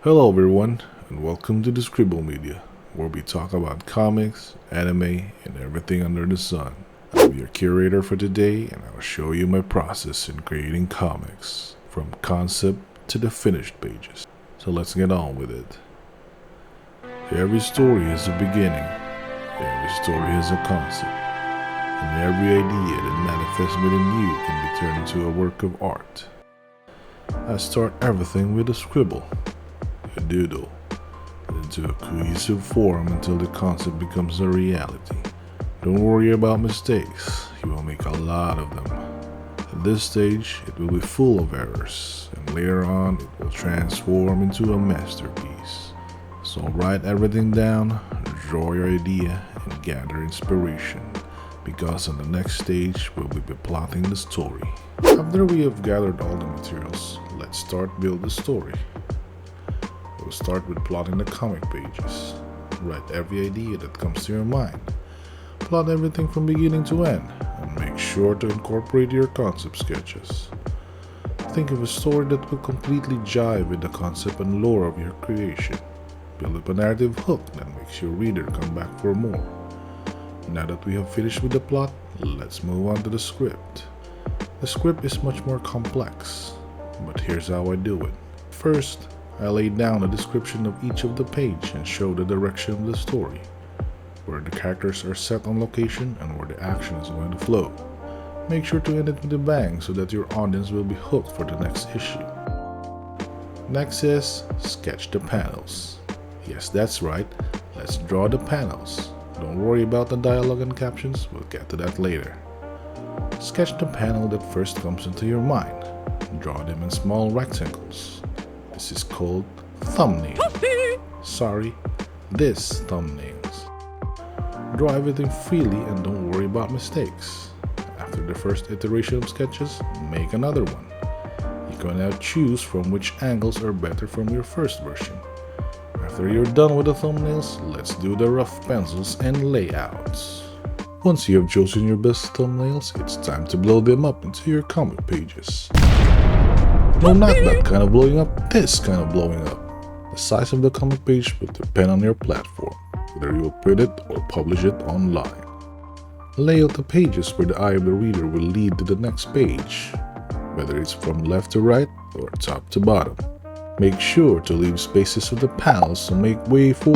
Hello everyone, and welcome to the Scribble Media, where we talk about comics, anime, and everything under the sun. I'm your curator for today, and I'll show you my process in creating comics, from concept to the finished pages. So let's get on with it. Every story has a beginning, every story has a concept, and every idea that manifests within you can be turned into a work of art. I start everything with a scribble, a doodle, into a cohesive form until the concept becomes a reality. Don't worry about mistakes, you will make a lot of them. At this stage, it will be full of errors, and later on, it will transform into a masterpiece. So write everything down, draw your idea, and gather inspiration, because on the next stage, we will be plotting the story. After we have gathered all the materials, let's start build the story. We'll start with plotting the comic pages. Write every idea that comes to your mind. Plot everything from beginning to end, and make sure to incorporate your concept sketches. Think of a story that will completely jive with the concept and lore of your creation. Build up a narrative hook that makes your reader come back for more. Now that we have finished with the plot, let's move on to the script. The script is much more complex, but here's how I do it. First, I lay down a description of each of the page and show the direction of the story, where the characters are set on location and where the action is going to flow. Make sure to end it with a bang so that your audience will be hooked for the next issue. Next is sketch the panels. Yes, that's right, let's draw the panels. Don't worry about the dialogue and captions, we'll get to that later. Sketch the panel that first comes into your mind. Draw them in small rectangles. This is called thumbnails. Sorry, this thumbnails. Draw everything freely and don't worry about mistakes. After the first iteration of sketches, make another one. You can now choose from which angles are better from your first version. After you're done with the thumbnails, let's do the rough pencils and layouts. Once you have chosen your best thumbnails, it's time to blow them up into your comic pages. No, not that kind of blowing up, this kind of blowing up. The size of the comic page will depend on your platform, whether you will print it or publish it online. Lay out the pages where the eye of the reader will lead to the next page, whether it's from left to right or top to bottom. Make sure to leave spaces for the panels to make way for...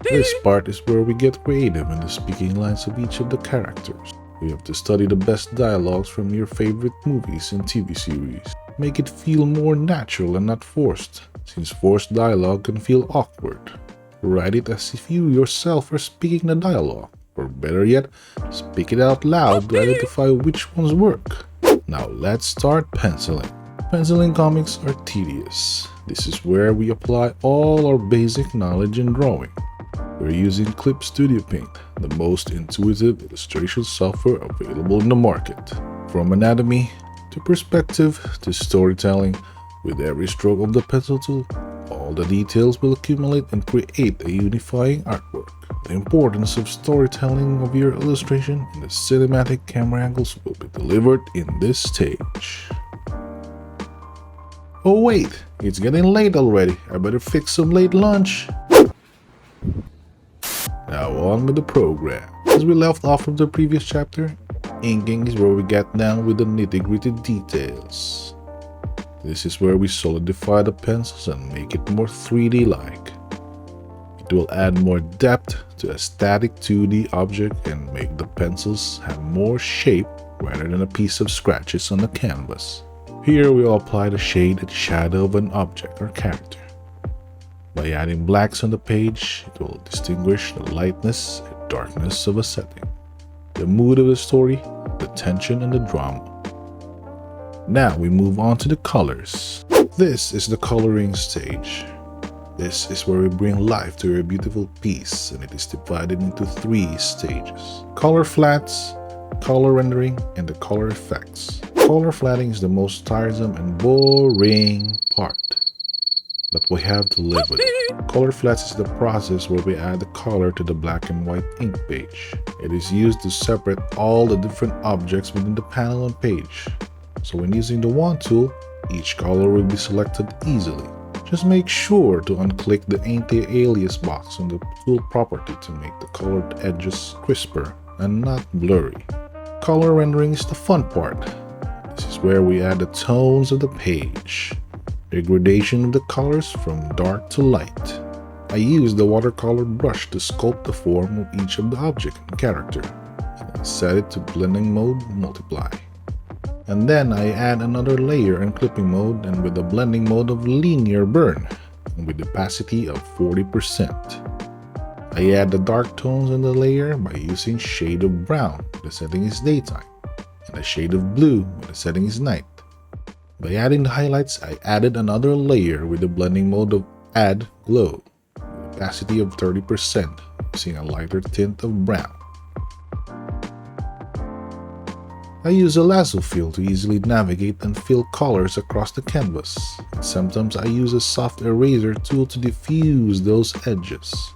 This part is where we get creative in the speaking lines of each of the characters. We have to study the best dialogues from your favorite movies and TV series. Make it feel more natural and not forced, since forced dialogue can feel awkward. Write it as if you yourself are speaking the dialogue, or better yet, speak it out loud to identify which ones work. Now let's start penciling. Penciling comics are tedious. This is where we apply all our basic knowledge in drawing. We're using Clip Studio Paint, the most intuitive illustration software available in the market. From anatomy to perspective to storytelling, with every stroke of the pencil tool, all the details will accumulate and create a unifying artwork. The importance of storytelling of your illustration and the cinematic camera angles will be delivered in this stage. Oh wait, it's getting late already, I better fix some late lunch. Now on with the program. As we left off from the previous chapter, inking is where we get down with the nitty-gritty details. This is where we solidify the pencils and make it more 3D-like. It will add more depth to a static 2D object and make the pencils have more shape rather than a piece of scratches on the canvas. Here we will apply the shade and shadow of an object or character. By adding blacks on the page, it will distinguish the lightness and darkness of a setting, the mood of the story, the tension and the drama. Now we move on to the colors. This is the coloring stage. This is where we bring life to your beautiful piece, and it is divided into 3 stages: color flats, color rendering, and the color effects. Color flatting is the most tiresome and boring part, but we have to live with it. Color flats is the process where we add the color to the black and white ink page. It is used to separate all the different objects within the panel and page. So when using the wand tool, each color will be selected easily. Just make sure to unclick the anti-alias box on the tool property to make the colored edges crisper and not blurry. Color rendering is the fun part. This is where we add the tones of the page, degradation of the colors from dark to light. I use the watercolor brush to sculpt the form of each of the object and character, and set it to blending mode multiply. And then I add another layer in clipping mode and with the blending mode of linear burn, and with opacity of 40%. I add the dark tones in the layer by using shade of brown, the setting is daytime, and a shade of blue when the setting is night. By adding the highlights, I added another layer with the blending mode of add glow, with opacity of 30%, using a lighter tint of brown. I use a lasso fill to easily navigate and fill colors across the canvas, and sometimes I use a soft eraser tool to diffuse those edges.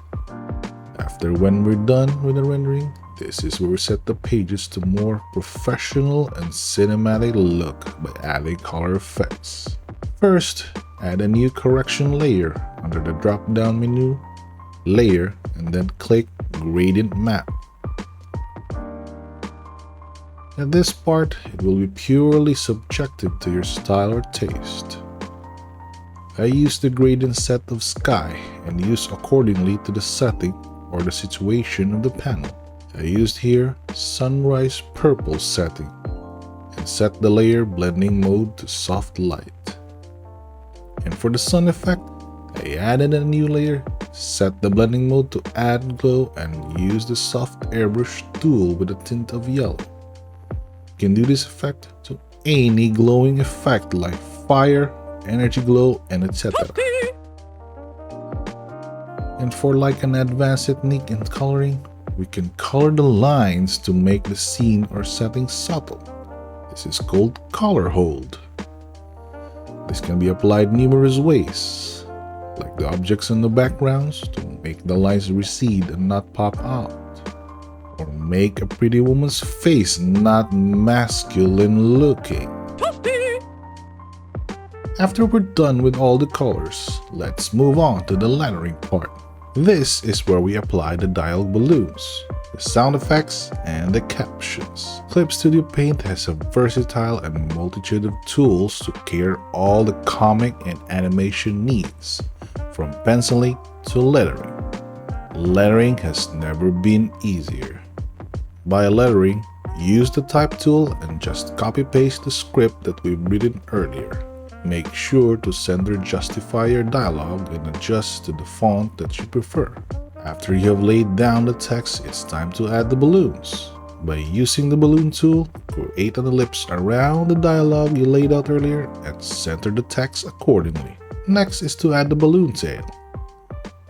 After when we're done with the rendering, this is where we set the pages to more professional and cinematic look by adding color effects. First, add a new correction layer under the drop-down menu, Layer, and then click Gradient Map. At this part, it will be purely subjective to your style or taste. I use the gradient set of sky and use accordingly to the setting or the situation of the panel. I used here sunrise purple setting and set the layer blending mode to soft light. And for the sun effect, I added a new layer, set the blending mode to add glow and use the soft airbrush tool with a tint of yellow. You can do this effect to any glowing effect like fire, energy glow, and etc. And for like an advanced technique in coloring, we can color the lines to make the scene or setting subtle. This is called color hold. This can be applied numerous ways, like the objects in the backgrounds to make the lines recede and not pop out, or make a pretty woman's face not masculine looking. After we're done with all the colors, let's move on to the lettering part. This is where we apply the dialogue balloons, the sound effects, and the captions. Clip Studio Paint has a versatile and multitude of tools to cater all the comic and animation needs, from penciling to lettering. Lettering has never been easier. By lettering, use the type tool and just copy-paste the script that we've written earlier. Make sure to center justify your dialogue and adjust to the font that you prefer. After you have laid down the text, it's time to add the balloons. By using the balloon tool, create an ellipse around the dialogue you laid out earlier and center the text accordingly. Next is to add the balloon tail.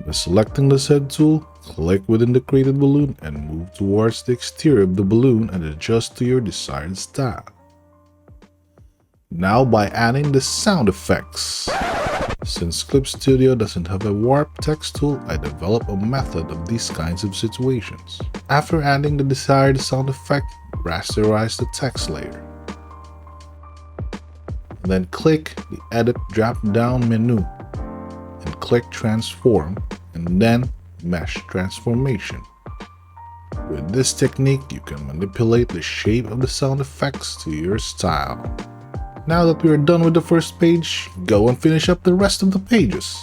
By selecting the said tool, click within the created balloon and move towards the exterior of the balloon and adjust to your desired style. Now by adding the sound effects. Since Clip Studio doesn't have a warp text tool, I developed a method of these kinds of situations. After adding the desired sound effect, rasterize the text layer. Then click the Edit drop-down menu and click Transform and then Mesh Transformation. With this technique, you can manipulate the shape of the sound effects to your style. Now that we are done with the first page, go and finish up the rest of the pages.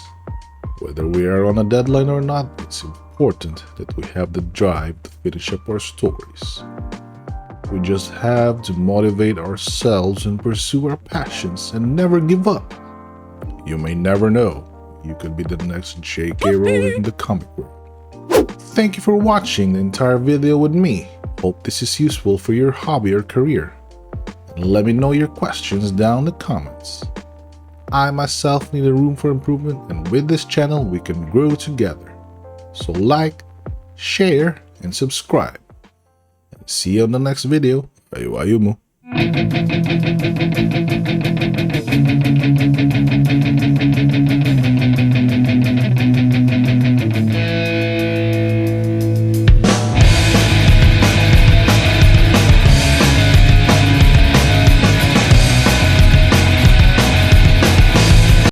Whether we are on a deadline or not, it's important that we have the drive to finish up our stories. We just have to motivate ourselves and pursue our passions and never give up. You may never know, you could be the next J.K. Rowling in the comic world. Thank you for watching the entire video with me. Hope this is useful for your hobby or career. Let me know your questions down in the comments. I myself need a room for improvement, and with this channel we can grow together. So like, share, and subscribe. And see you on the next video. Ayumu.